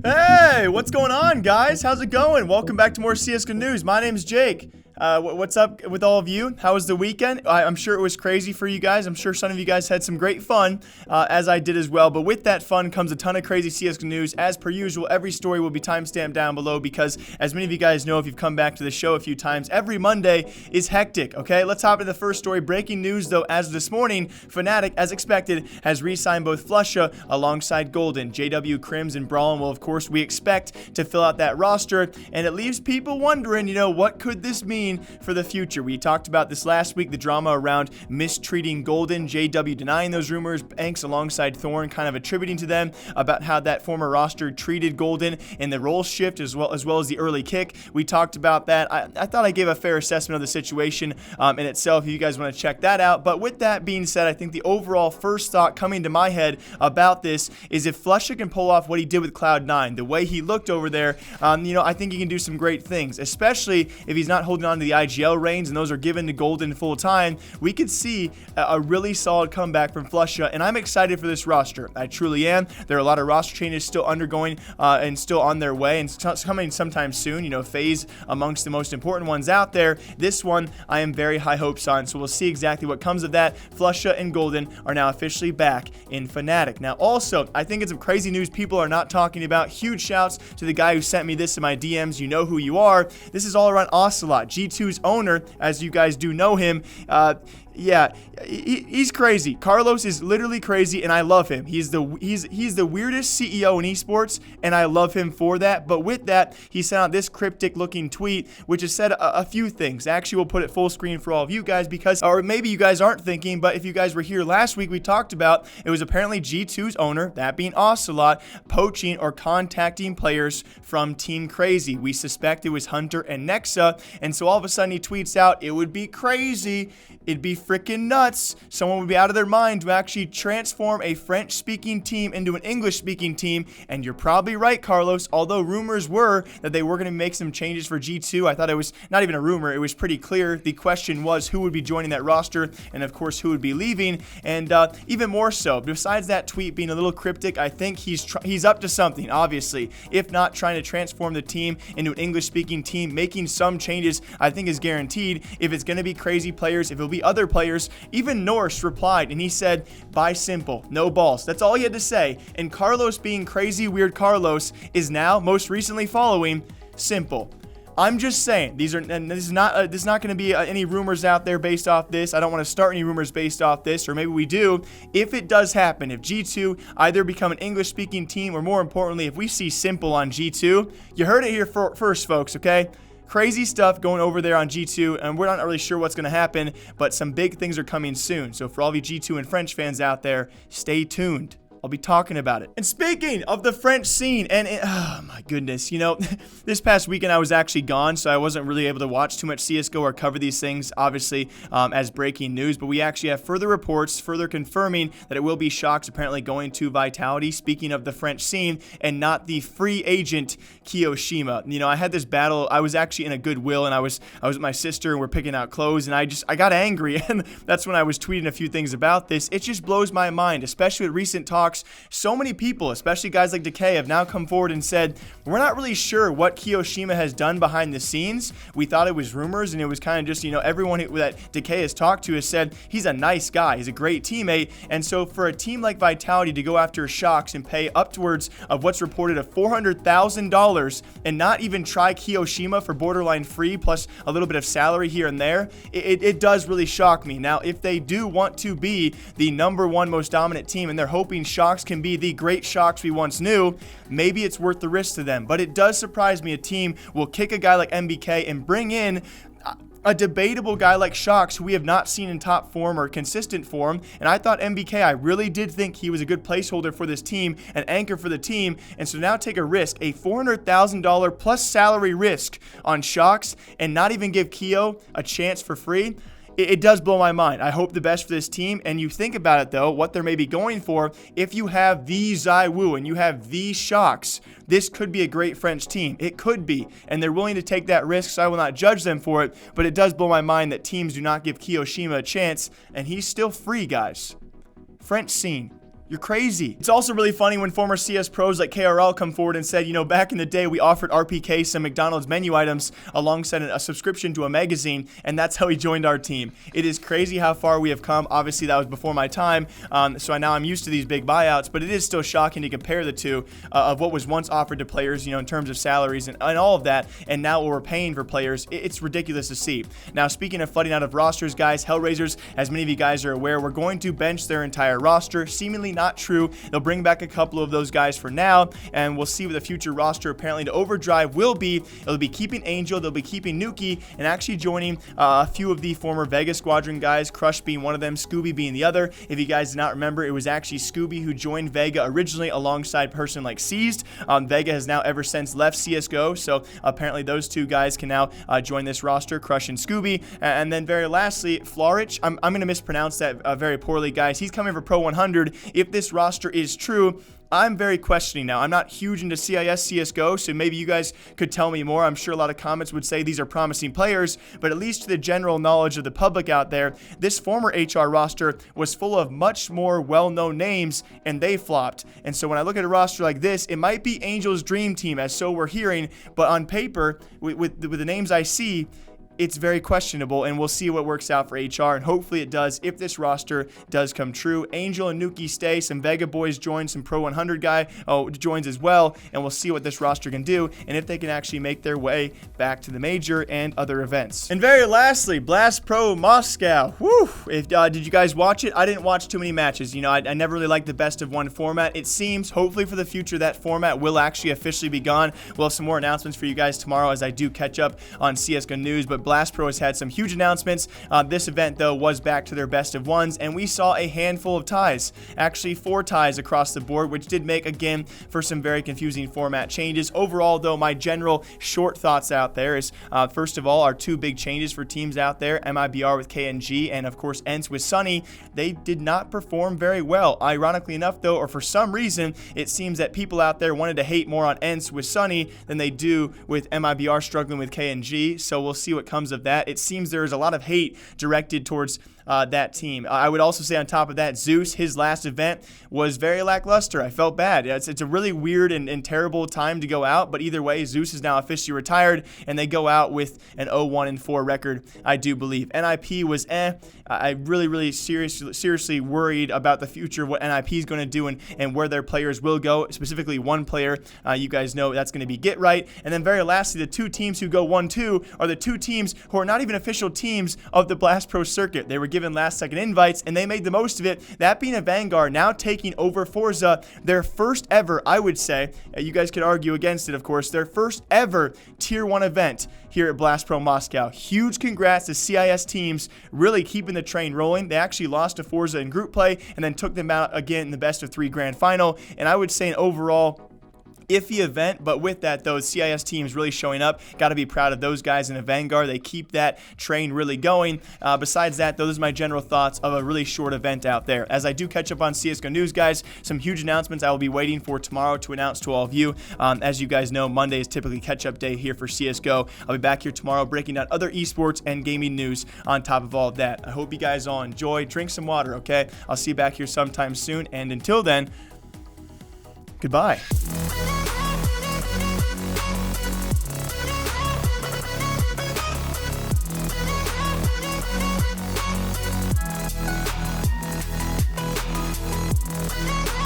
Hey, what's going on, guys? How's it going? Welcome back to more CSGO news. My name's Jake. What's up with all of you? How was the weekend? I'm sure it was crazy for you guys. I'm sure some of you guys had some great fun, as I did as well. But with that fun comes a ton of crazy CSGO news. As per usual, every story will be timestamped down below because, as many of you guys know if you've come back to the show a few times, every Monday is hectic, okay? Let's hop into the first story. Breaking news, though, as of this morning, Fnatic, as expected, has re-signed both Flusha alongside Golden. JW, Crims, and Brawlin will, of course, we expect to fill out that roster. And it leaves people wondering, what could this mean for the future? We talked about this last week, the drama around mistreating Golden, JW denying those rumors, Banks alongside Thorn kind of attributing to them about how that former roster treated Golden and the role shift as well as the early kick. We talked about that. I thought I gave a fair assessment of the situation in itself if you guys want to check that out. But with that being said, I think the overall first thought coming to my head about this is if Flusha can pull off what he did with Cloud9, the way he looked over there, I think he can do some great things, especially if he's not holding on to the IGL reigns and those are given to Golden full time. We could see a really solid comeback from Flusha, and I'm excited for this roster. I truly am. There are a lot of roster changes still undergoing and still on their way and coming sometime soon. FaZe amongst the most important ones out there. This one I am very high hopes on, so we'll see exactly what comes of that. Flusha and Golden are now officially back in Fnatic. Now also, I think it's some crazy news people are not talking about. Huge shouts to the guy who sent me this in my DMs. You know who you are. This is all around Ocelote, G2's owner, as you guys do know him. Yeah, he's crazy. Carlos is literally crazy, and I love him. He's the weirdest CEO in esports, and I love him for that. But with that, he sent out this cryptic-looking tweet, which has said a few things. Actually, we'll put it full screen for all of you guys because, or maybe you guys aren't thinking, but if you guys were here last week, we talked about it was apparently G2's owner, that being Ocelote, poaching or contacting players from Team Crazy. We suspect it was Hunter and Nexa, and so all of a sudden he tweets out, "It would be crazy. It'd be freaking nuts. Someone would be out of their mind to actually transform a French-speaking team into an English-speaking team." And you're probably right, Carlos. Although rumors were that they were going to make some changes for G2, I thought it was not even a rumor. It was pretty clear. The question was who would be joining that roster, and of course who would be leaving. And even more so, besides that tweet being a little cryptic, I think he's up to something. Obviously, if not trying to transform the team into an English-speaking team, making some changes, I think is guaranteed. If it's going to be crazy players, if it'll be other players. Even Norse replied and he said, "Buy simple, no balls." That's all he had to say. And Carlos, being crazy weird Carlos, is now most recently following simple. I'm just saying, this is not going to be any rumors out there based off this. I don't want to start any rumors based off this, or maybe we do. If it does happen, if G2 either become an English-speaking team, or more importantly, if we see simple on G2, you heard it here first, folks, okay? Crazy stuff going over there on G2, and we're not really sure what's going to happen, but some big things are coming soon. So for all of you G2 and French fans out there, stay tuned. I'll be talking about it. And speaking of the French scene, oh my goodness, this past weekend I was actually gone, so I wasn't really able to watch too much CSGO or cover these things, obviously, as breaking news, but we actually have further reports further confirming that it will be Shox apparently going to Vitality, speaking of the French scene, and not the free agent Kiyoshima. I had this battle. I was actually in a Goodwill, and I was with my sister, and we're picking out clothes, and I got angry, and that's when I was tweeting a few things about this. It just blows my mind, especially with recent talks. So many people, especially guys like Decay, have now come forward and said, we're not really sure what Kiyoshima has done behind the scenes. We thought it was rumors, and it was kind of just, everyone that Decay has talked to has said he's a nice guy, he's a great teammate. And so for a team like Vitality to go after Shox and pay upwards of what's reported of $400,000 and not even try Kiyoshima for borderline free plus a little bit of salary here and there, it does really shock me. Now, if they do want to be the #1 most dominant team and they're hoping Shox can be the great Shox we once knew, maybe it's worth the risk to them. But it does surprise me a team will kick a guy like MBK and bring in a debatable guy like Shox, who we have not seen in top form or consistent form. And I thought MBK, I really did think he was a good placeholder for this team, an anchor for the team. And so now take a risk, a $400,000 plus salary risk on Shox, and not even give Kio a chance for free. It does blow my mind. I hope the best for this team. And you think about it, though, what they're maybe going for. If you have the ZywOo and you have the Shox, this could be a great French team. It could be. And they're willing to take that risk, so I will not judge them for it. But it does blow my mind that teams do not give Kiyoshima a chance. And he's still free, guys. French scene. You're crazy. It's also really funny when former CS pros like KRL come forward and said, you know, back in the day, we offered RPK some McDonald's menu items alongside a subscription to a magazine, and that's how he joined our team. It is crazy how far we have come. Obviously, that was before my time, so now I'm used to these big buyouts, but it is still shocking to compare the two of what was once offered to players, you know, in terms of salaries and all of that, and now what we're paying for players. It's ridiculous to see. Now, speaking of flooding out of rosters, guys, Hellraisers, as many of you guys are aware, we're going to bench their entire roster. Seemingly not true. They'll bring back a couple of those guys for now, and we'll see what the future roster apparently to Overdrive will be. It'll be keeping Angel, they'll be keeping Nuki, and actually joining a few of the former Vega Squadron guys, Crush being one of them, Scooby being the other. If you guys do not remember, it was actually Scooby who joined Vega originally alongside person like Seized. Vega has now ever since left CSGO, so apparently those two guys can now join this roster, Crush and Scooby. And then very lastly, Florich, I'm going to mispronounce that very poorly, guys. He's coming for Pro 100. If this roster is true, I'm very questioning now. I'm not huge into CIS CSGO, so maybe you guys could tell me more. I'm sure a lot of comments would say these are promising players, but at least to the general knowledge of the public out there, this former HR roster was full of much more well-known names, and they flopped. And so when I look at a roster like this, it might be Angel's dream team, as so we're hearing, but on paper, with the names I see, it's very questionable, and we'll see what works out for HR, and hopefully it does if this roster does come true. Angel and Nuki stay, some Vega boys join, some Pro 100 guy joins as well, and we'll see what this roster can do and if they can actually make their way back to the major and other events. And very lastly, Blast Pro Moscow. Whew! Did you guys watch it? I didn't watch too many matches. You know, I never really liked the best of one format. It seems, hopefully for the future, that format will actually officially be gone. We'll have some more announcements for you guys tomorrow as I do catch up on CSGO news, but Blast Pro has had some huge announcements. This event, though, was back to their best of ones, and we saw a handful of ties. Actually, 4 ties across the board, which did make, again, for some very confusing format changes. Overall, though, my general short thoughts out there is, first of all, our 2 big changes for teams out there, MIBR with KNG and, of course, ENCE with Sunny. They did not perform very well. Ironically enough, though, or for some reason, it seems that people out there wanted to hate more on ENCE with Sunny than they do with MIBR struggling with KNG, so we'll see what comes of that. It seems there is a lot of hate directed towards that team. I would also say on top of that, Zeus, his last event was very lackluster. I felt bad. It's a really weird and terrible time to go out, but either way, Zeus is now officially retired, and they go out with an 0-1-4 record, I do believe. NIP was I really seriously worried about the future of what NIP is going to do and where their players will go, specifically one player. You guys know that's going to be Get Right. And then very lastly, the 2 teams who go 1-2 are the 2 teams who are not even official teams of the Blast Pro circuit. They were given last-second invites, and they made the most of it. That being AVANGAR now taking over Forza, their first ever, I would say, you guys could argue against it, of course, their first ever Tier 1 event here at Blast Pro Moscow. Huge congrats to CIS teams really keeping the train rolling. They actually lost to Forza in group play and then took them out again in the best of 3 grand final, and I would say an overall iffy event, but with that, those CIS teams really showing up. Got to be proud of those guys in AVANGAR. They keep that train really going. Besides that, those are my general thoughts of a really short event out there. As I do catch up on CSGO news, guys, some huge announcements I will be waiting for tomorrow to announce to all of you. As you guys know, Monday is typically catch-up day here for CSGO. I'll be back here tomorrow breaking down other esports and gaming news on top of all of that. I hope you guys all enjoy. Drink some water, okay? I'll see you back here sometime soon, and until then, goodbye. We'll be right back.